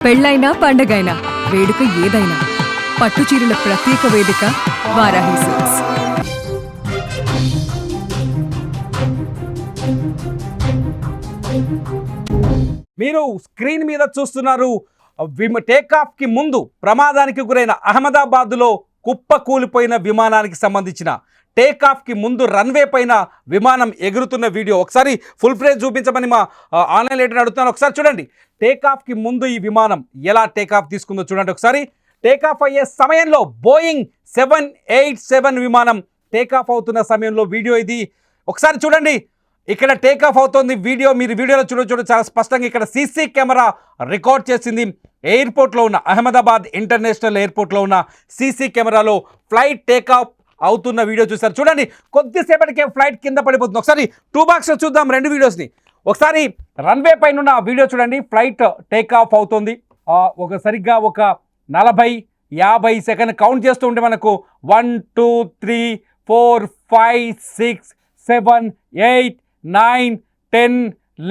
పెళ్ళైనా పండగైనా వేడుక ఏదైనా పట్టుచీరల ప్రత్యేక వేదిక వారాహి సిల్క్స్. మీరు స్క్రీన్ మీద చూస్తున్నారు టేకాఫ్ కి ముందు ప్రమాదానికి గురైన అహ్మదాబాద్లో కుప్ప కూలిపోయిన విమానానికి సంబంధించిన టేకాఫ్ కి ముందు రన్వే పైన విమానం ఎగురుతున్న వీడియో. ఒకసారి ఫుల్ ఫ్రేజ్ చూపించమని మా ఆన్లైన్ లీడర్ అడుగుతున్నాను. ఒకసారి చూడండి, టేకాఫ్ కి ముందు ఈ విమానం ఎలా టేకాఫ్ తీసుకుందో చూడండి. ఒకసారి టేకాఫ్ అయ్యే సమయంలో బోయింగ్ 787 విమానం టేకాఫ్ అవుతున్న సమయంలో వీడియో ఇది. ఒకసారి చూడండి, ఇక్కడ టేకాఫ్ అవుతుంది వీడియో. మీరు వీడియోలో చూడొచ్చు చాలా స్పష్టంగా. ఇక్కడ సీసీ కెమెరా రికార్డ్ చేసింది. ఎయిర్పోర్ట్లో ఉన్న అహ్మదాబాద్ ఇంటర్నేషనల్ ఎయిర్పోర్ట్లో ఉన్న సీసీ కెమెరాలో ఫ్లైట్ టేకాఫ్ అవుతున్న వీడియో చూస్తారు. చూడండి, కొద్దిసేపటికే ఫ్లైట్ కింద పడిపోతుంది. ఒకసారి టూ బాక్స్లో చూద్దాం రెండు వీడియోస్ని. ఒకసారి రన్వే పైన ఉన్న వీడియో చూడండి, ఫ్లైట్ టేకాఫ్ అవుతుంది. సరిగ్గా ఒక 40-50 సెకండ్ కౌంట్ చేస్తూ ఉంటే మనకు 1 2 3 4 5 6 7 8 9 10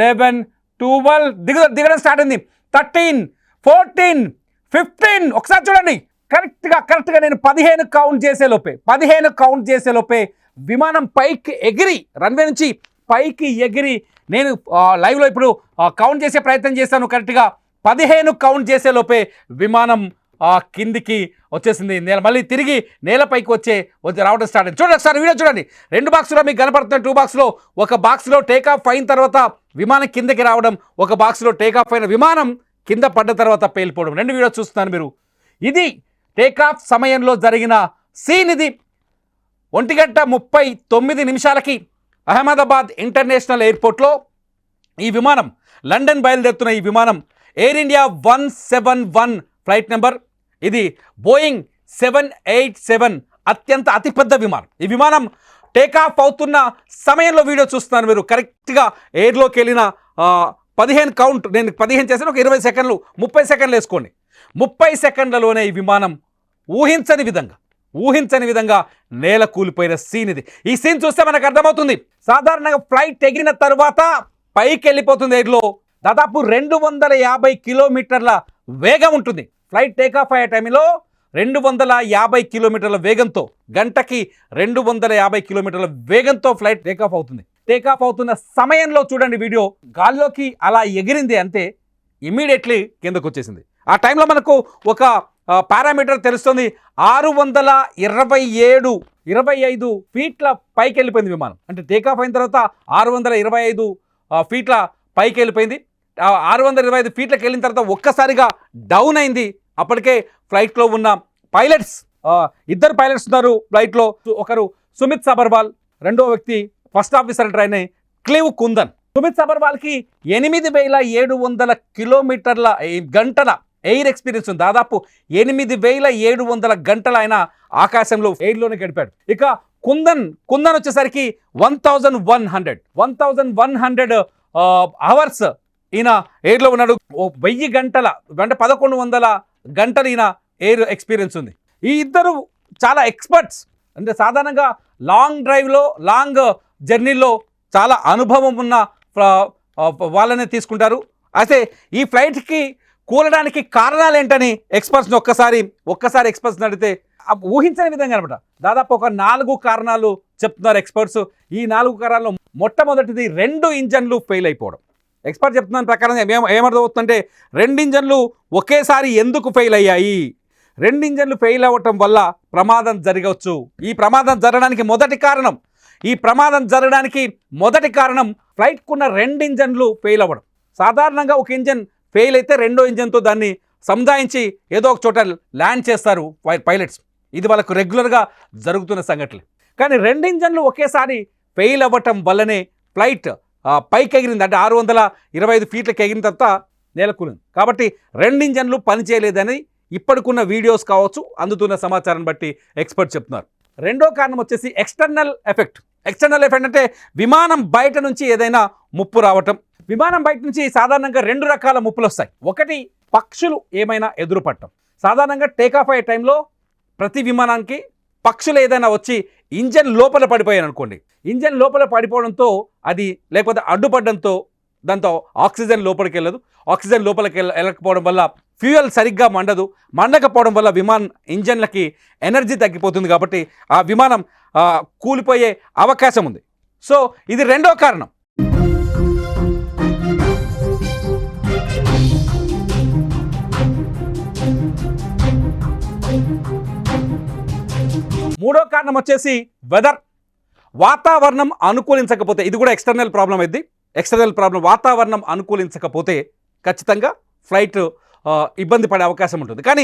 11 12 దిగడం స్టార్ట్ అయింది. 13 14 15 ఒకసారి చూడండి, కరెక్ట్గా నేను 15 కౌంట్ చేసే లోపే విమానం పైకి ఎగిరి, రన్వే నుంచి పైకి ఎగిరి, నేను లైవ్లో ఇప్పుడు కౌంట్ చేసే ప్రయత్నం చేశాను. కరెక్ట్గా 15 కౌంట్ చేసే లోపే విమానం కిందికి వచ్చేసింది. మళ్ళీ తిరిగి నేలపైకి వచ్చి రావడం స్టార్ట్ అయింది. చూడండి ఒకసారి వీడియో చూడండి. రెండు బాక్స్లో మీకు కనపడుతున్న టూ బాక్స్లో ఒక బాక్స్లో టేకాఫ్ అయిన తర్వాత విమానం కిందకి రావడం, ఒక బాక్స్లో టేకాఫ్ అయిన విమానం కింద పడ్డ తర్వాత పేలిపోవడం. రెండు వీడియో చూస్తున్నారు మీరు. ఇది టేకాఫ్ సమయంలో జరిగిన సీన్. ఇది 1:39 అహ్మదాబాద్ ఇంటర్నేషనల్ ఎయిర్పోర్ట్లో ఈ విమానం, లండన్ బయలుదేరుతున్న ఈ విమానం ఎయిర్ ఇండియా 171 ఫ్లైట్ నెంబర్. ఇది బోయింగ్ 787 అతిపెద్ద విమానం. ఈ విమానం టేకాఫ్ అవుతున్న సమయంలో వీడియో చూస్తున్నారు మీరు. కరెక్ట్గా ఎయిర్లోకి వెళ్ళిన 15 కౌంట్, నేను 15 చేశాను, ఒక 20 సెకండ్లు 30 సెకండ్లు వేసుకోండి. 30 సెకండ్లలోనే ఈ విమానం ఊహించని విధంగా నేల కూలిపోయిన సీన్ ఇది. ఈ సీన్ చూస్తే మనకు అర్థమవుతుంది. సాధారణంగా ఫ్లైట్ ఎగిరిన తర్వాత పైకి వెళ్ళిపోతుంది ఎయిర్లో. దాదాపు 250 కిలోమీటర్ల వేగం ఉంటుంది. ఫ్లైట్ టేకాఫ్ అయ్యే టైంలో 250 కిలోమీటర్ల వేగంతో, గంటకి 250 కిలోమీటర్ల వేగంతో ఫ్లైట్ టేకాఫ్ అవుతుంది. టేకాఫ్ అవుతున్న సమయంలో చూడండి వీడియో, గాల్లోకి అలా ఎగిరింది అంతే, ఇమ్మీడియట్లీ కిందకు వచ్చేసింది. ఆ టైంలో మనకు ఒక పారామీటర్ తెలుస్తుంది. 625 ఫీట్ల పైకి వెళ్ళిపోయింది విమానం. అంటే టేకాఫ్ అయిన తర్వాత 625 ఫీట్ల పైకి వెళ్ళిపోయింది. 625 ఫీట్లకు వెళ్ళిన తర్వాత ఒక్కసారిగా డౌన్ అయింది. అప్పటికే ఫ్లైట్లో ఉన్న పైలట్స్, 2 పైలట్స్ ఉన్నారు ఫ్లైట్లో. ఒకరు సుమిత్ సబర్వాల్, రెండో వ్యక్తి ఫస్ట్ ఆఫీసర్ ట్రైన్ క్లీవ్ కుందన్. సుమిత్ సబర్వాల్కి 8700 కిలోమీటర్ల గంటల ఎయిర్ ఎక్స్పీరియన్స్ ఉంది. దాదాపు 8700 గంటలు ఆయన ఆకాశంలో ఎయిర్లోనే గడిపాడు. ఇక కుందన్ వచ్చేసరికి 1100 అవర్స్ ఈయన ఎయిర్లో ఉన్నాడు. 1000 గంటల అంటే 1100 గంటలు ఈయన ఎయిర్ ఎక్స్పీరియన్స్ ఉంది. ఈ ఇద్దరు చాలా ఎక్స్పర్ట్స్. అంటే సాధారణంగా లాంగ్ డ్రైవ్లో, లాంగ్ జర్నీలో చాలా అనుభవం ఉన్న వాళ్ళనే తీసుకుంటారు. అయితే ఈ ఫ్లైట్కి కూలడానికి కారణాలు ఏంటని ఎక్స్పర్ట్స్ని ఒక్కసారి ఎక్స్పర్ట్స్ని అడిగితే ఊహించని విధంగా అనమాట. దాదాపు ఒక 4 కారణాలు చెప్తున్నారు ఎక్స్పర్ట్స్. ఈ 4 కారణాలు మొట్టమొదటిది 2 ఇంజన్లు ఫెయిల్ అయిపోవడం. ఎక్స్పర్ట్ చెప్తున్న ప్రకారం ఏమర్థమవుతుందంటే, 2 ఇంజన్లు ఒకేసారి ఎందుకు ఫెయిల్ అయ్యాయి, 2 ఇంజన్లు ఫెయిల్ అవ్వటం వల్ల ప్రమాదం జరగవచ్చు. ఈ ప్రమాదం జరగడానికి మొదటి కారణం ఫ్లైట్కున్న 2 ఇంజన్లు ఫెయిల్ అవ్వడం. సాధారణంగా ఒక ఇంజన్ ఫెయిల్ అయితే రెండో ఇంజన్తో దాన్ని సంధాయించి ఏదో ఒక చోట ల్యాండ్ చేస్తారు పైలట్స్. ఇది వాళ్ళకు రెగ్యులర్గా జరుగుతున్న సంఘటనలు. కానీ 2 ఇంజన్లు ఒకేసారి ఫెయిల్ అవ్వటం వల్లనే ఫ్లైట్ పైకి ఎగిరింది. అంటే 625 ఫీట్లకు ఎగిరిన తర్వాత నేలకూలింది. కాబట్టి 2 ఇంజన్లు పనిచేయలేదని ఇప్పటికున్న వీడియోస్ కావచ్చు, అందుతున్న సమాచారం బట్టి ఎక్స్పర్ట్ చెప్తున్నారు. రెండో కారణం వచ్చేసి ఎక్స్టర్నల్ ఎఫెక్ట్ అంటే విమానం బయట నుంచి ఏదైనా ముప్పు రావటం. విమానం బయట నుంచి సాధారణంగా 2 రకాల ముప్పులు వస్తాయి. ఒకటి, పక్షులు ఏమైనా ఎదురుపడటం. సాధారణంగా టేకాఫ్ అయ్యే టైంలో ప్రతి విమానానికి పక్షులు ఏదైనా వచ్చి ఇంజన్ లోపల పడిపోయాను అనుకోండి, ఇంజన్ లోపల పడిపోవడంతో అది లేకపోతే అడ్డుపడడంతో దాంతో ఆక్సిజన్ లోపలికి వెళ్ళదు. ఆక్సిజన్ లోపలికి వెళ్ళకపోవడం వల్ల ఫ్యూయల్ సరిగ్గా మండకపోవడం వల్ల విమానం ఇంజన్లకి ఎనర్జీ తగ్గిపోతుంది. కాబట్టి ఆ విమానం కూలిపోయే అవకాశం ఉంది. సో ఇది రెండో కారణం. మూడో కారణం వచ్చేసి వెదర్, వాతావరణం అనుకూలించకపోతే. ఇది కూడా ఎక్స్టర్నల్ ప్రాబ్లం అయింది. ఎక్స్టర్నల్ ప్రాబ్లం, వాతావరణం అనుకూలించకపోతే ఖచ్చితంగా ఫ్లైట్ ఇబ్బంది పడే అవకాశం ఉంటుంది. కానీ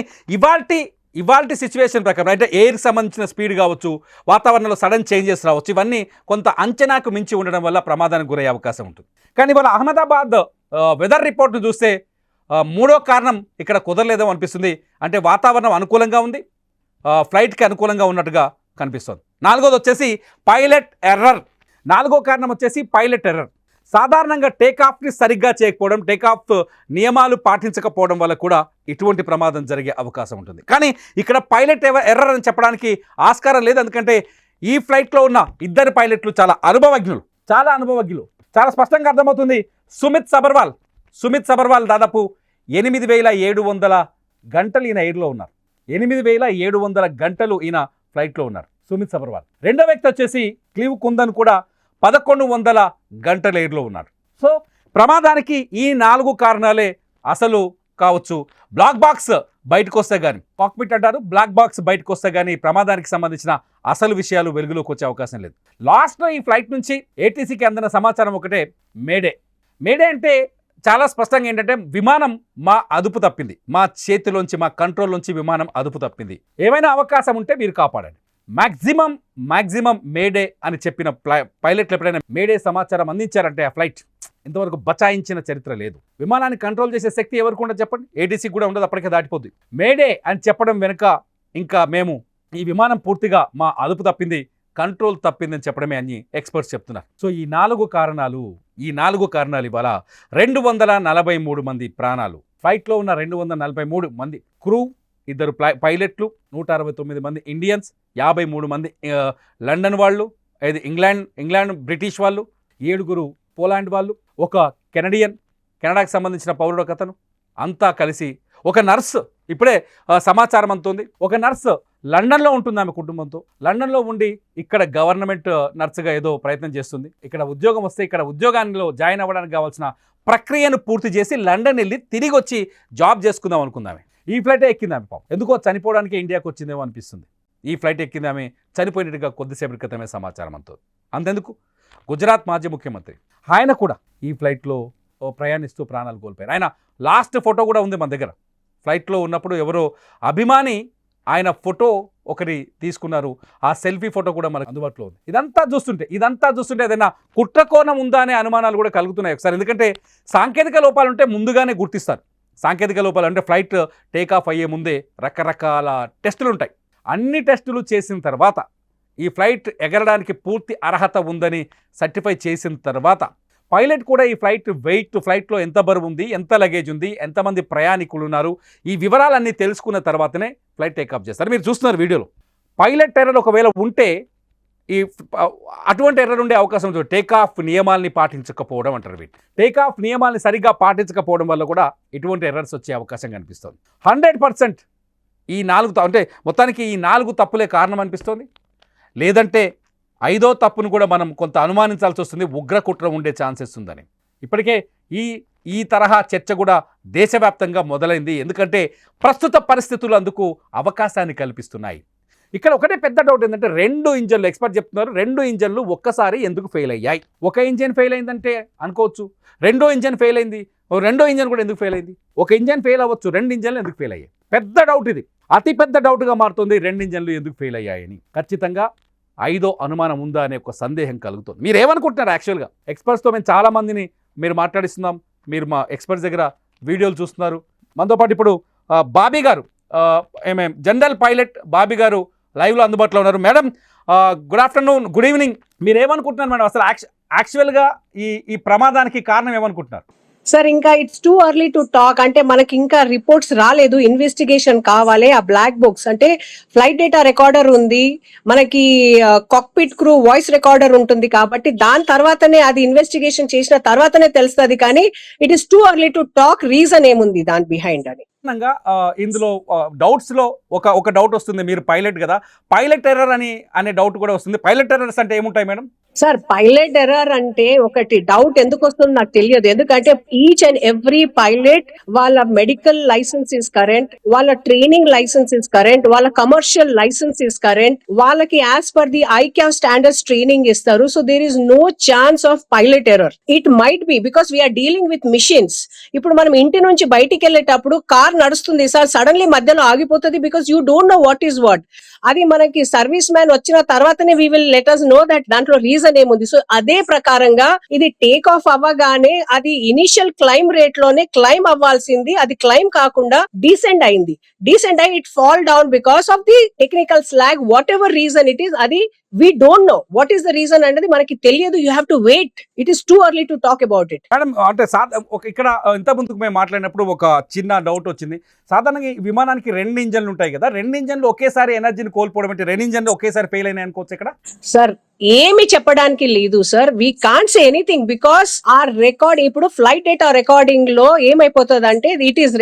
ఇవాల్టి సిచ్యువేషన్ ప్రకారం అంటే ఎయిర్ సంబంధించిన స్పీడ్ కావచ్చు, వాతావరణంలో సడన్ చేంజెస్ రావచ్చు, ఇవన్నీ కొంత అంచనాకు మించి ఉండడం వల్ల ప్రమాదానికి గురయ్యే అవకాశం ఉంటుంది. కానీ ఇవాళ అహ్మదాబాద్ వెదర్ రిపోర్ట్ను చూస్తే మూడో కారణం ఇక్కడ కుదరలేదో అనిపిస్తుంది. అంటే వాతావరణం అనుకూలంగా ఉంది, ఫ్లైట్కి అనుకూలంగా ఉన్నట్టుగా కనిపిస్తుంది. నాలుగోది వచ్చేసి పైలట్ ఎర్రర్. నాలుగో కారణం వచ్చేసి పైలట్ ఎర్రర్. సాధారణంగా టేకాఫ్ని సరిగ్గా చేయకపోవడం, టేకాఫ్ నియమాలు పాటించకపోవడం వల్ల కూడా ఇటువంటి ప్రమాదం జరిగే అవకాశం ఉంటుంది. కానీ ఇక్కడ పైలట్ ఎర్రర్ అని చెప్పడానికి ఆస్కారం లేదు. ఎందుకంటే ఈ ఫ్లైట్లో ఉన్న ఇద్దరు పైలట్లు చాలా అనుభవజ్ఞులు. చాలా స్పష్టంగా అర్థమవుతుంది. సుమిత్ సబర్వాల్ దాదాపు 8,700 గంటలు ఈయన ఎయిర్లో ఉన్నారు. 8,700 గంటలు ఈయన ఫ్లైట్లో ఉన్నారు సుమిత్ సబర్వాల్. రెండో వ్యక్తి వచ్చేసి క్లీవ్ కుందన్ కూడా 1,100 గంటల ఎయిర్లో ఉన్నారు. సో ప్రమాదానికి ఈ 4 కారణాలే అసలు కావచ్చు. బ్లాక్ బాక్స్ బయటకు వస్తే కానీ, కాక్పిట్ అంటారు, బ్లాక్ బాక్స్ బయటకు వస్తే కానీ ప్రమాదానికి సంబంధించిన అసలు విషయాలు వెలుగులోకి వచ్చే అవకాశం లేదు. లాస్ట్లో ఈ ఫ్లైట్ నుంచి ఏటీసీకి అందిన సమాచారం ఒకటే, మేడే అంటే చాలా స్పష్టంగా ఏంటంటే విమానం మా అదుపు తప్పింది, మా చేతిలోంచి, మా కంట్రోల్లోంచి విమానం అదుపు తప్పింది, ఏమైనా అవకాశం ఉంటే మీరు కాపాడండి. మ్యాక్సిమం మేడే అని చెప్పిన పైలట్లు ఎప్పుడైనా మేడే సమాచారం అందించారంటే ఆ ఫ్లైట్ ఇంతవరకు బచాయించిన చరిత్ర లేదు. విమానాన్ని కంట్రోల్ చేసే శక్తి ఎవరికి ఉండదు చెప్పండి? ఏటీసీ కూడా ఉండదు, అప్పటికే దాటిపోద్ది. మేడే అని చెప్పడం వెనుక ఇంకా మేము ఈ విమానం పూర్తిగా మా అదుపు తప్పింది, కంట్రోల్ తప్పిందని చెప్పడమే అని ఎక్స్పర్ట్స్ చెప్తున్నారు. సో ఈ 4 కారణాలు ఇవాళ 243 మంది ప్రాణాలు, ఫ్లైట్లో ఉన్న 243 మంది క్రూ, 2 పైలట్లు, 169 మంది ఇండియన్స్, 53 మంది లండన్ వాళ్ళు, 5 ఇంగ్లాండ్ బ్రిటిష్ వాళ్ళు, 7 పోలాండ్ వాళ్ళు, 1 కెనడాకి సంబంధించిన పౌరుడు ఒకతను, అంతా కలిసి ఒక నర్సు. ఇప్పుడే సమాచారం అంతుంది, ఒక నర్సు లండన్లో ఉంటుంది ఆమె కుటుంబంతో. లండన్లో ఉండి ఇక్కడ గవర్నమెంట్ నర్సుగా ఏదో ప్రయత్నం చేస్తుంది. ఇక్కడ ఉద్యోగం వస్తే ఇక్కడ ఉద్యోగాల్లో జాయిన్ అవ్వడానికి కావాల్సిన ప్రక్రియను పూర్తి చేసి లండన్ వెళ్ళి తిరిగి వచ్చి జాబ్ చేసుకుందాం అనుకుందామే. ఈ ఫ్లైటే ఎక్కింది ఆమె. ఎందుకో చనిపోవడానికి ఇండియాకి వచ్చిందేమో అనిపిస్తుంది. ఈ ఫ్లైట్ ఎక్కింది ఆమె చనిపోయినట్టుగా కొద్దిసేపటి క్రితమే సమాచారం అంతుంది. అంతెందుకు, గుజరాత్ మాజీ ముఖ్యమంత్రి ఆయన కూడా ఈ ఫ్లైట్లో ప్రయాణిస్తూ ప్రాణాలు కోల్పోయారు. ఆయన లాస్ట్ ఫోటో కూడా ఉంది మన దగ్గర. ఫ్లైట్లో ఉన్నప్పుడు ఎవరో అభిమాని ఆయన ఫోటో ఒకటి తీసుకున్నారు. ఆ సెల్ఫీ ఫోటో కూడా మనకు అందుబాటులో ఉంది. ఇదంతా చూస్తుంటే ఏదైనా కుట్రకోణం ఉందా అనే అనుమానాలు కూడా కలుగుతున్నాయి ఒకసారి. ఎందుకంటే సాంకేతిక లోపాలు ఉంటే ముందుగానే గుర్తిస్తారు. సాంకేతిక లోపాలు అంటే ఫ్లైట్ టేకాఫ్ అయ్యే ముందే రకరకాల టెస్టులు ఉంటాయి. అన్ని టెస్టులు చేసిన తర్వాత ఈ ఫ్లైట్ ఎగరడానికి పూర్తి అర్హత ఉందని సర్టిఫై చేసిన తర్వాత పైలట్ కూడా ఈ ఫ్లైట్లో ఎంత బరువు ఉంది, ఎంత లగేజ్ ఉంది, ఎంతమంది ప్రయాణికులు ఉన్నారు, ఈ వివరాలన్నీ తెలుసుకున్న తర్వాతనే ఫ్లైట్ టేకాఫ్ చేస్తారు. మీరు చూస్తున్నారు వీడియోలో. పైలట్ ఎర్రర్ ఒకవేళ ఉంటే ఈ అటువంటి ఎర్రర్ ఉండే అవకాశం ఉంటుంది. టేకాఫ్ నియమాల్ని పాటించకపోవడం అంటారు వీటి. టేకాఫ్ నియమాల్ని సరిగ్గా పాటించకపోవడం వల్ల కూడా ఇటువంటి ఎర్రర్స్ వచ్చే అవకాశం కనిపిస్తుంది. 100% ఈ 4 అంటే మొత్తానికి ఈ 4 తప్పులే కారణం అనిపిస్తుంది. లేదంటే 5వ తప్పును కూడా మనం కొంత అనుమానించాల్సి వస్తుంది, ఉగ్ర కుట్ర ఉండే ఛాన్సెస్ ఉందని. ఇప్పటికే ఈ తరహా చర్చ కూడా దేశవ్యాప్తంగా మొదలైంది. ఎందుకంటే ప్రస్తుత పరిస్థితులు అందుకు అవకాశాన్ని కల్పిస్తున్నాయి. ఇక్కడ ఒకటే పెద్ద డౌట్ ఏంటంటే 2 ఇంజన్లు, ఎక్స్పర్ట్ చెప్తున్నారు 2 ఇంజన్లు ఒక్కసారి ఎందుకు ఫెయిల్ అయ్యాయి? ఒక ఇంజన్ ఫెయిల్ అయిందంటే అనుకోవచ్చు, రెండో ఇంజన్ ఫెయిల్ అయింది, రెండో ఇంజన్ కూడా ఎందుకు ఫెయిల్ అయింది? ఒక ఇంజన్ ఫెయిల్ అవ్వచ్చు, 2 ఇంజన్లు ఎందుకు ఫెయిల్ అయ్యాయి? పెద్ద డౌట్ ఇది, అతి పెద్ద డౌట్గా మారుతుంది. 2 ఇంజన్లు ఎందుకు ఫెయిల్ అయ్యాయని ఖచ్చితంగా 5వ అనుమానం ఉందా అనే ఒక సందేహం కలుగుతుంది. మీరు ఏమనుకుంటున్నారు? యాక్చువల్గా ఎక్స్పర్ట్స్తో మేము చాలామందిని మీరు మాట్లాడిస్తున్నాం, మీరు మా ఎక్స్పర్ట్స్ దగ్గర వీడియోలు చూస్తున్నారు. మనతో పాటు ఇప్పుడు బాబీ గారు, జనరల్ పైలట్ బాబీ గారు లైవ్లో అందుబాటులో ఉన్నారు. Madam, good afternoon, good evening. మీరు ఏమనుకుంటున్నారు మేడం? అసలు యాక్చువల్గా ఈ ప్రమాదానికి కారణం ఏమనుకుంటున్నారు? సార్ ఇంకా it's two early to talk. అంటే మనకి ఇంకా రిపోర్ట్స్ రాలేదు, ఇన్వెస్టిగేషన్ కావాలి. ఆ బ్లాక్ బాక్స్ అంటే ఫ్లైట్ డేటా రికార్డర్ ఉంది, మనకి కాక్పిట్ క్రూ వాయిస్ రికార్డర్ ఉంటుంది, కాబట్టి దాని తర్వాతనే అది ఇన్వెస్టిగేషన్ చేసిన తర్వాతనే తెలుస్తుంది. కానీ it is too early to talk reason ఏముంది దాని బిహైండ్ అని. సాధారణంగా ఇందులో డౌట్స్ లో ఒక డౌట్ వస్తుంది, మీరు పైలట్ కదా, పైలట్ ఎర్రర్ అనే డౌట్ కూడా వస్తుంది. పైలట్ ఎర్రర్స్ అంటే ఏముంటాయి మేడం? సార్ పైలట్ ఎర్రర్ అంటే ఒకటి డౌట్ ఎందుకు వస్తుందో నాకు తెలియదు. ఎందుకంటే ఈచ్ అండ్ ఎవ్రీ పైలట్ వాళ్ళ మెడికల్ లైసెన్స్ ఇస్ కరెంట్, వాళ్ళ ట్రైనింగ్ లైసెన్స్ ఇస్ కరెంట్, వాళ్ళ కమర్షియల్ లైసెన్స్ ఇస్ కరెంట్, వాళ్ళకి as per the ICAO standards training ఇస్తారు. So there is no chance of pilot error. It might be because we are dealing with machines. ఇప్పుడు మనం ఇంటి నుంచి బయటికి వెళ్ళేటప్పుడు కార్ నడుస్తుంది సార్, సడన్లీ మధ్యలో ఆగిపోతుంది because you don't know what is what. అది మనకి సర్వీస్ మ్యాన్ వచ్చిన తర్వాతనే we will let us know that దాంట్లో రీజన్ ఏముంది. సో అదే ప్రకారంగా ఇది టేక్ ఆఫ్ అవ్వగానే అది ఇనిషియల్ క్లైమ్ రేట్ లోనే క్లైమ్ అవ్వాల్సింది, అది క్లైమ్ కాకుండా డీసెంట్ అయింది. డీసెంట్ అయి it fall down because of the technical snag, whatever reason it is. అది we don't know what is the reason అనేది మనకి తెలియదు. you have to wait. it is too early to talk about it. Madam అంటే ఇక్కడ ఇంత ముందుకు మేము మాట్లాడినప్పుడు ఒక చిన్న డౌట్ వచ్చింది. సాధారణంగా ఈ విమానానికి 2 ఇంజన్లు ఉంటాయి కదా, 2 ఇంజన్లు ఒకేసారి ఎనర్జీని కోల్పోవడం అంటే 2 ఇంజన్లు ఒకేసారి ఫెయిల్ అయినాయి అనుకోవచ్చు ఇక్కడ? సార్ ఏమి చెప్పడానికి లేదు sir, we can't say anything because ఆ రికార్డ్ ఇప్పుడు ఫ్లైట్ డేటా రికార్డింగ్ లో ఏమైపోతుంది అంటే ఇట్ ఈస్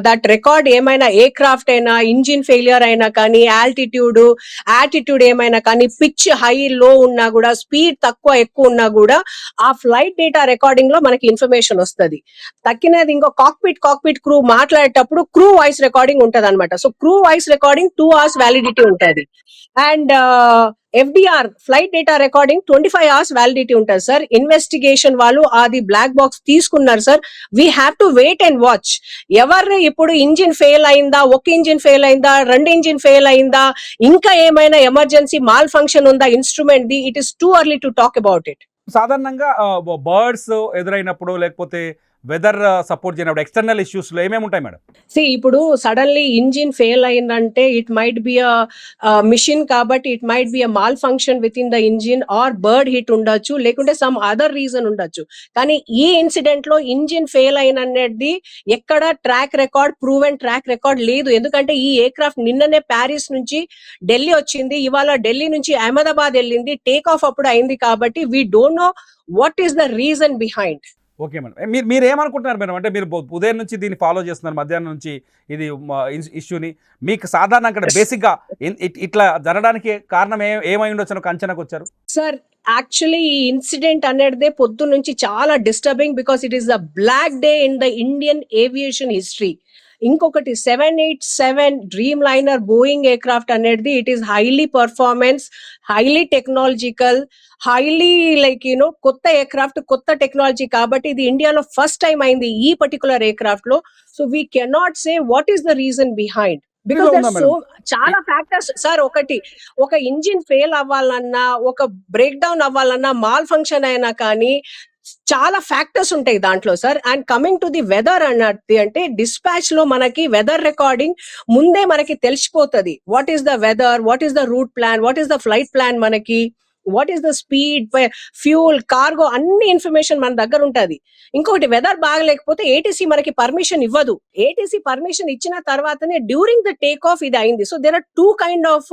దట్ రికార్డ్ ఏమైనా ఎయిర్ క్రాఫ్ట్ అయినా, ఇంజిన్ ఫెయిలియర్ అయినా కానీ, యాటిట్యూడ్ ఏమైనా కానీ, పిచ్ హై లో ఉన్నా కూడా, స్పీడ్ తక్కువ ఎక్కువ ఉన్నా కూడా ఆ ఫ్లైట్ డేటా రికార్డింగ్ లో మనకి ఇన్ఫర్మేషన్ వస్తుంది. తక్కినది ఇంకో కాక్పిట్ క్రూ మాట్లాడేటప్పుడు క్రూ వాయిస్ రికార్డింగ్ ఉంటది అనమాట. So crew voice recording 2 hours validity ఉంటది. And FDR flight data recording 25 hours validity ఉంటుంది సార్. ఇన్వెస్టిగేషన్ వాళ్ళు అది బ్లాక్ బాక్స్ తీసుకున్నారు sir. We have to wait and watch. ఎవరు ఇప్పుడు ఇంజిన్ ఫెయిల్ అయిందా, ఒక ఇంజిన్ ఫెయిల్ అయిందా, 2 ఇంజిన్ ఫెయిల్ అయిందా, ఇంకా ఏమైనా ఎమర్జెన్సీ మాల్ ఫంక్షన్ ఉందా ఇన్స్ట్రుమెంట్ ది, it is too early to talk about it. సాధారణంగా బర్డ్స్ ఎదురైనప్పుడు లేకపోతే వెదర్ సపోర్ట్ చేయనప్పుడు ఎక్స్టర్నల్ ఇష్యూస్ లో ఏమేమి ఉంటాయి మేడం? ఇప్పుడు సడన్లీ ఇంజిన్ ఫెయిల్ అయిందంటే ఇట్ మైట్ బి మిషన్, కాబట్టి it might be malfunction within the engine or bird hit ఉండొచ్చు, లేకుంటే సమ్ అదర్ రీజన్ ఉండొచ్చు. కానీ ఈ ఇన్సిడెంట్ లో ఇంజిన్ ఫెయిల్ అయినది ఎక్కడ ప్రూవెన్ ట్రాక్ రికార్డ్ లేదు. ఎందుకంటే ఈ ఎయిర్ క్రాఫ్ట్ నిన్ననే ప్యారిస్ నుంచి ఢిల్లీ వచ్చింది, ఇవాళ ఢిల్లీ నుంచి అహ్మదాబాద్ వెళ్ళింది, టేక్ ఆఫ్ అప్పుడు అయింది. కాబట్టి we don't know what is the reason behind. Okay madam, మీరు ఏమనుకుంటున్నారు మేడం? అంటే మీరు ఉదయం నుంచి దీన్ని ఫాలో చేస్తున్నారు, మధ్యాహ్నం నుంచి ఇది ఇష్యూని, మీకు సాధారణ అక్కడ బేసిక్గా ఇట్లా జరగడానికి కారణం ఏమై ఉండొచ్చు ఒక అంచనాకు వచ్చారు? సార్ యాక్చువల్లీ ఈ ఇన్సిడెంట్ అనేది పొద్దు నుంచి చాలా disturbing because it is the black day in the Indian aviation history. ఇంకొకటి 787 Dreamliner Boeing aircraft అనేది it is highly performance, highly technological, highly కొత్త ఎయిర్ క్రాఫ్ట్, కొత్త టెక్నాలజీ. కాబట్టి ఇది ఇండియాలో ఫస్ట్ టైం అయింది ఈ పర్టికులర్ ఎయిర్ క్రాఫ్ట్ లో. So we cannot say what is the reason behind because so చాలా ఫ్యాక్టర్స్ సార్. ఒక ఇంజిన్ ఫెయిల్ అవ్వాలన్నా, ఒక బ్రేక్ డౌన్ అవ్వాలన్నా, మాల్ ఫంక్షన్ అయినా కానీ చాలా ఫ్యాక్టర్స్ ఉంటాయి దాంట్లో sir. And coming to the weather అన్నది అంటే డిస్పాచ్ లో మనకి వెదర్ రికార్డింగ్ ముందే మనకి తెలిసిపోతుంది. What is the weather, what is the route plan, what is the flight plan, మనకి what is the speed, fuel, cargo, అన్ని ఇన్ఫర్మేషన్ మన దగ్గర ఉంటది. ఇంకొకటి వెదర్ బాగలేకపోతే ఏటీసీ మనకి పర్మిషన్ ఇవ్వదు. ఏటీసీ పర్మిషన్ ఇచ్చిన తర్వాతనే డ్యూరింగ్ ద టేక్ ఆఫ్ ఇది అయింది. So there are 2 kinds of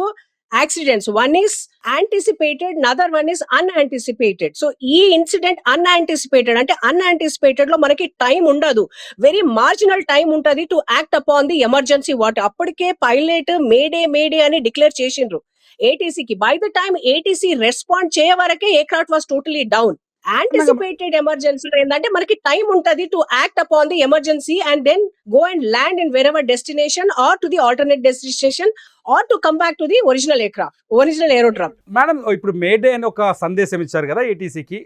accidents. One is anticipated, another one is unanticipated. So ఈ ఇన్సిడెంట్ unanticipated అంటే unanticipated లో మనకి టైం ఉండదు, వెరీ మార్జినల్ టైం ఉంటది to act upon the emergency. అప్పటికే పైలట్ మేడే అని డిక్లేర్ చేసిండ్రు ఏటీసీకి. By the time ATC respond చేయ వరకే aircraft was totally down. Anticipated ఎమర్జెన్సీలో ఏంటంటే మనకి టైం ఉంటది to act upon the emergency and then go and land in wherever destination or to the alternate destination or to come back to the original aircraft, original aerodrome. Madam ఇప్పుడు mayday అని ఒక సందేశం ఇచ్చారు కదా ఏటీసీకి.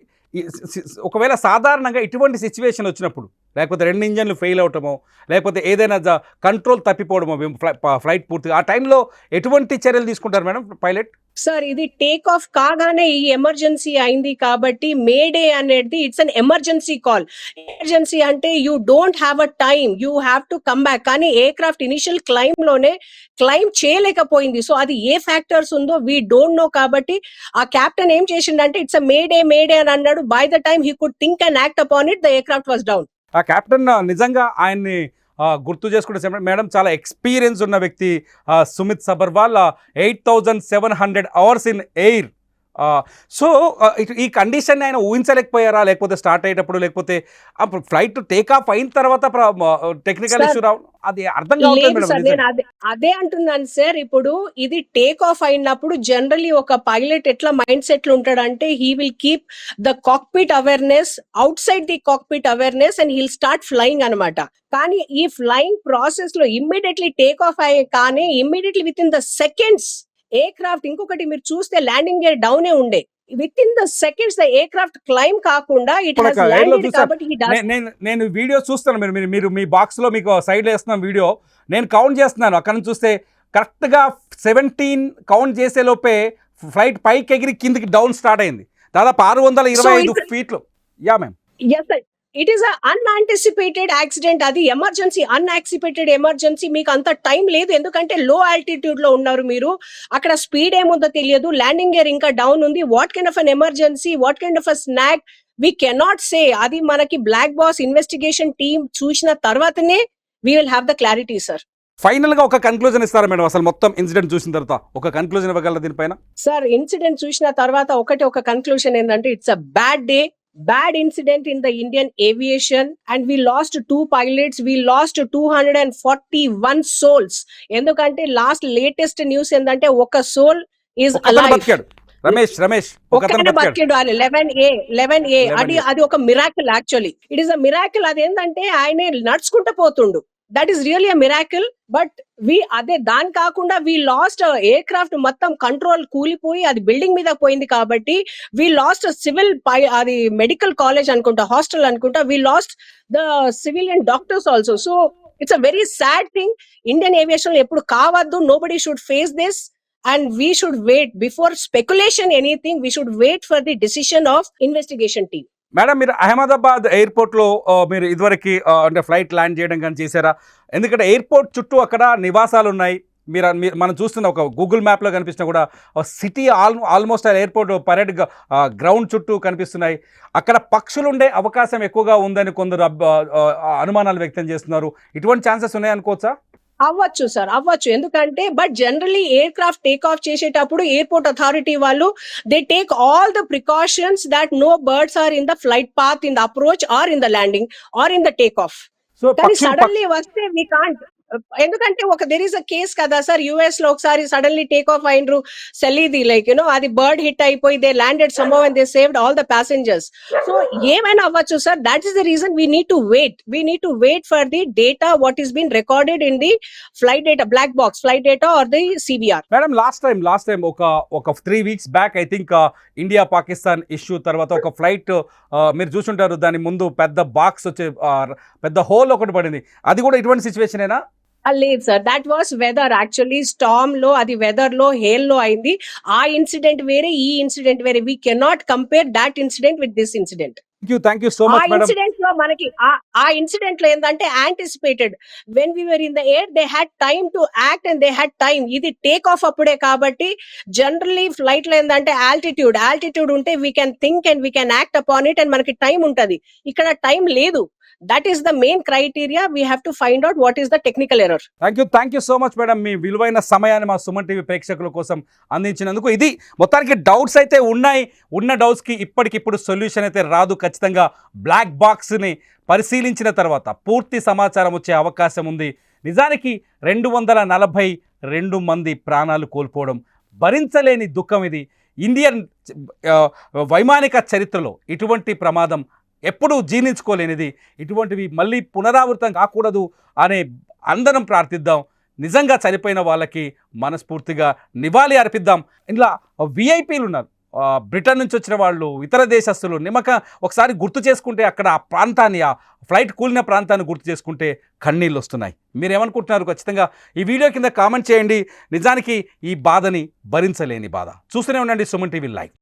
ఒకవేళ సాధారణంగా ఇటువంటి situation వచ్చినప్పుడు, లేకపోతే 2 ఇంజన్లు ఫెయిల్ అవటమో, లేకపోతే ఏదైనా కంట్రోల్ తప్పిపోవడమో ఫ్లైట్ పూర్తిగా, ఆ టైంలో ఎటువంటి చర్యలు తీసుకుంటారు మేడం పైలట్? సార్ ఇది టేక్ ఆఫ్ కాగానే ఈ ఎమర్జెన్సీ అయింది కాబట్టి మేడే అనేది it's an emergency call. Emergency అంటే you don't have a time, you have to come back. కానీ ఎయిర్ క్రాఫ్ట్ ఇనిషియల్ క్లైమ్ లోనే క్లైమ్ చేయలేకపోయింది. సో అది ఏ ఫ్యాక్టర్స్ ఉందో వీ డోంట్ నో. కాబట్టి ఆ కెప్టెన్ ఏం చేసిండంటే ఇట్స్ అ మేడే అని అన్నాడు. By the time he could think and act upon it, the aircraft was down. ఆ కెప్టెన్ నిజంగా ఆయన్ని గుర్తు చేసుకుంటే మేడం చాలా ఎక్స్పీరియన్స్ ఉన్న వ్యక్తి Sumit Sabharwal 8,700 hours in air. So ఈ కండిషన్ ఆయన ఊహించలేకపోయారా, లేకపోతే స్టార్ట్ అయ్యేటప్పుడు, లేకపోతే ఫ్లైట్ టేక్ ఆఫ్ అయిన తర్వాత టెక్నికల్ ఇష్యూ రావడం అది అర్థం కావట్లేదు సార్, నేను అదే అంటున్నాను సార్. ఇప్పుడు ఇది టేక్ ఆఫ్ అయినప్పుడు జనరలీ ఒక పైలట్ ఎట్లా మైండ్ సెట్ ఉంటాడంటే he will keep the cockpit awareness outside the cockpit awareness and he'll start flying అనమాట. కానీ ఈ ఫ్లయింగ్ ప్రాసెస్ లో ఇమ్మీడియట్లీ టేక్ ఆఫ్ అయ్యే కానీ immediately within the seconds aircraft, ఇంకొకటి మీరు చూస్తే ల్యాండింగ్ గేర్ డౌనే ఉండే, within the seconds the aircraft climb కాకుండా ఇట్ హస్ ల్యాండెడ్ కాబట్టి నేను వీడియో చూస్తాను. మీరు మీ బాక్స్ లో మీకు సైడ్ వేస్తున్న వీడియో నేను కౌంట్ చేస్తున్నాను. అక్కడ నుంచి చూస్తే కరెక్ట్గా 17 కౌంట్ చేసే లోపే ఫ్లైట్ పైకి ఎగిరి కిందికి డౌన్ స్టార్ట్ అయింది. దాదాపు 625 ఫీట్లు. Yeah ma'am. yes sir, it is a unanticipated accident. అది ఎమర్జెన్సీ, అన్ఆక్సిపేటెడ్ ఎమర్జెన్సీ. మీకు అంత టైం లేదు, ఎందుకంటే లో ఆల్టిట్యూడ్ లో ఉన్నారు మీరు. అక్కడ స్పీడ్ ఏముందో తెలియదు, ల్యాండింగ్ గేర్ ఇంకా డౌన్ ఉంది. What kind of an emergency, what kind of a snag we cannot say. అది మనకి బ్లాక్ బాక్స్ ఇన్వెస్టిగేషన్ టీమ్ చూసిన తర్వాతనే we will have the clarity sir. Final గా ఒక కన్క్లూజన్ ఇస్తారా మేడం? అసలు మొత్తం ఇన్సిడెంట్ చూసిన తర్వాత ఒక కన్క్లూజన్ ఇవ్వగలరా దీనిపైన? సార్, ఇన్సిడెంట్ చూసిన తర్వాత ఒక కన్క్లూషన్ ఏంటంటే it's a bad day, bad incident in the Indian aviation, and we lost 2 pilots, we lost 241 souls. ఎందుకంటే లాస్ట్ లేటెస్ట్ న్యూస్ ఏంటంటే ఒక సోల్ ఈజ్ అలైవ్. రమేష్ ఒక్కనే బతికాడు. 11A అది ఒక miracle. Actually it is a miracle. అదేంటంటే ఆయన నడుచుకుంటూ పోతుండు. That is really a miracle. But దాని కాకుండా వి లాస్ట్ ఎయిర్ క్రాఫ్ట్ మొత్తం కంట్రోల్ కూలిపోయి అది బిల్డింగ్ మీద పోయింది కాబట్టి వి లాస్ట్ సివిల్, అది మెడికల్ కాలేజ్ అనుకుంటా, హాస్టల్ అనుకుంటా. We lost the civilian doctors also. So it's a very sad thing. Indian aviation ఎప్పుడు కావద్దు. Nobody should face this and we should wait before speculation anything. We should wait for the decision of investigation team. Madam, మీరు అహ్మదాబాద్ ఎయిర్పోర్ట్లో మీరు ఇదివరకు అంటే flight land చేయడం కానీ చేశారా? ఎందుకంటే ఎయిర్పోర్ట్ చుట్టూ అక్కడ నివాసాలు ఉన్నాయి. మనం చూస్తున్న ఒక గూగుల్ మ్యాప్లో కనిపిస్తున్నా కూడా city almost airport parade ground చుట్టూ కనిపిస్తున్నాయి. అక్కడ పక్షులు ఉండే అవకాశం ఎక్కువగా ఉందని కొందరు అనుమానాలు వ్యక్తం చేస్తున్నారు. ఇటువంటి ఛాన్సెస్ ఉన్నాయనుకోవచ్చా? అవ్వచ్చు సార్, అవ్వచ్చు. ఎందుకంటే but generally aircraft take off చేసేటప్పుడు ఎయిర్పోర్ట్ అథారిటీ వాళ్ళు they take all the precautions that no birds are in the flight path, in the approach or in the landing or in the take off. కానీ suddenly వస్తే we can't. ఎందుకంటే there is a case కదా sir, US లో ఒకసారి suddenly take off అయినరు సెల్లీది, like అది bird hit అయిపోయి they landed somehow and they saved all the passengers. So ఏమైనా అవ్వచ్చు sir. That is the reason we need to wait for the data what is been recorded in the flight data, black box flight data or the CBR. Madam, last time ఒక 3 weeks back I think India Pakistan issue తర్వాత ఒక flight మీరు చూసుంటారు, దాని ముందు పెద్ద box వచ్చే పెద్ద హోల్ ఒకటి పడింది. అది కూడా ఇటువంటి సిచ్యువేషనేనా? లేదు sir, that was weather. Actually storm లో, అది వెదర్ లో, హేల్ లో అయింది. ఆ ఇన్సిడెంట్ వేరే, ఈ ఇన్సిడెంట్ వేరే. We cannot compare that incident with this incident. Thank you so much madam. Incident లో మనకి ఆ ఇన్సిడెంట్ లో ఏంటంటే anticipated, when we were in the air they had time to act and they had time. ఇది take off అప్పుడే కాబట్టి generally flight లో ఏంటంటే ఆల్టిట్యూడ్ ఉంటే we can think and we can act upon it and మనకి time ఉంటది. ఇక్కడ time లేదు. That is the main criteria. We have to find out what is the technical error. Thank you so much madam. మీ విలువైన సమయాన్ని మా Suman TV ప్రేక్షకుల కోసం అందించినందుకు. ఇది మొత్తానికి డౌట్స్ అయితే ఉన్నాయి. ఉన్న డౌట్స్కి ఇప్పటికిప్పుడు సొల్యూషన్ అయితే రాదు. ఖచ్చితంగా బ్లాక్ బాక్స్ని పరిశీలించిన తర్వాత పూర్తి సమాచారం వచ్చే అవకాశం ఉంది. నిజానికి 242 మంది ప్రాణాలు కోల్పోవడం భరించలేని దుఃఖం ఇది. ఇండియన్ వైమానిక చరిత్రలో ఇటువంటి ప్రమాదం ఎప్పుడూ జీర్ణించుకోలేనిది. ఇటువంటివి మళ్ళీ పునరావృతం కాకూడదు అనే అందరం ప్రార్థిద్దాం. నిజంగా చనిపోయిన వాళ్ళకి మనస్ఫూర్తిగా నివాళి అర్పిద్దాం. ఇలా విఐపీలు ఉన్నారు, బ్రిటన్ నుంచి వచ్చిన వాళ్ళు, ఇతర దేశస్తులు. ఒకసారి గుర్తు చేసుకుంటే అక్కడ ఆ ప్రాంతాన్ని, ఆ ఫ్లైట్ కూలిన ప్రాంతాన్ని గుర్తు చేసుకుంటే కన్నీళ్ళు వస్తున్నాయి. మీరేమనుకుంటున్నారు? ఖచ్చితంగా ఈ వీడియో కింద కామెంట్ చేయండి. నిజానికి ఈ బాధని భరించలేని బాధ. చూస్తూనే ఉండండి సుమన్ టీవీ లైవ్.